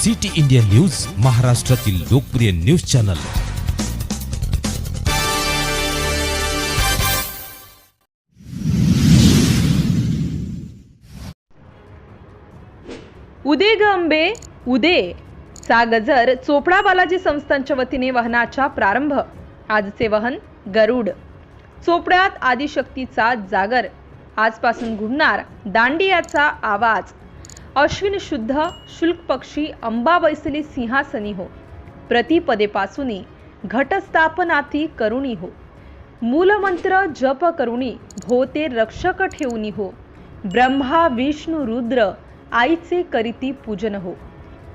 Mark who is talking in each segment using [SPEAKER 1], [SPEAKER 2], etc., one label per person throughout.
[SPEAKER 1] City India news, महाराष्ट्रातील लोकप्रिय news channel.
[SPEAKER 2] उदे ग अंबे उदे चा गजर चोपडा बालाजी संस्थांच्या वतीने वाहनाचा प्रारंभ। आजचे वाहन गरुड। चोपड्यात आदिशक्तीचा जागर। आजपासून घुमणार दांडियाचा आवाज। अश्विन शुद्ध शुल्क पक्षी अंबा बैसली सिंहासनी हो। प्रतिपदेपासूनी घटस्थापनाती करुणी हो। मूलमंत्र जप करुणी भोते रक्षक ठेवूनी हो। ब्रह्मा विष्णु रुद्र आईचे करीती पूजन हो।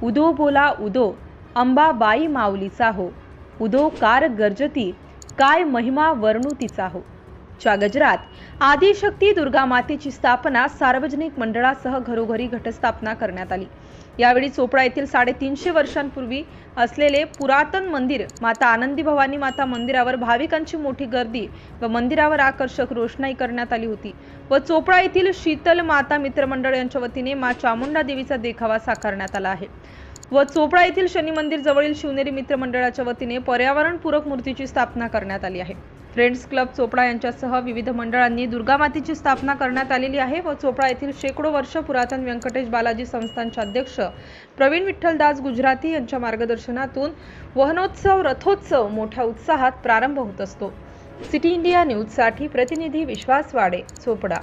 [SPEAKER 2] उदो बोला उदो अंबाबाई माऊलीचा हो। उदो कार गर्जती काय महिमा वर्णुतीचा हो। च्या गजरात आदिशक्ती दुर्गा मातेची स्थापना सार्वजनिक मंडळासह घरोघरी घटस्थापना करण्यात आली। यावेळी चोपडा येथील 350 वर्षांपूर्वी असलेले पुरातन मंदिर माता आनंदी भवानी माता मंदिरावर भाविकांची मोठी गर्दी व मंदिरावर आकर्षक रोषणाई करण्यात आली होती व चोपडा येथील शीतल माता मित्र मंडळ यांच्या वतीने मा चामुंडा देवीचा देखावा साकारण्यात आला आहे व चोपडा येथील शनी मंदिर जवळील शिवनेरी मित्र मंडळाच्या वतीने पर्यावरणपूरक मूर्तीची स्थापना करण्यात आली आहे। फ्रेंड्स क्लब चोपडा यांच्यासह विविध मंडळांनी दुर्गा मातेची स्थापना करण्यात आलेली आहे व चोपडा येथील शेकडो वर्ष पुरातन व्यंकटेश बालाजी संस्थानचे अध्यक्ष प्रवीण विठ्ठलदास गुजराती यांच्या मार्गदर्शनातून वाहनोत्सव रथोत्सव मोठ्या उत्साहात प्रारंभ होत असतो। सिटी इंडिया न्यूज साठी प्रतिनिधी विश्वास वाडे, चोपडा।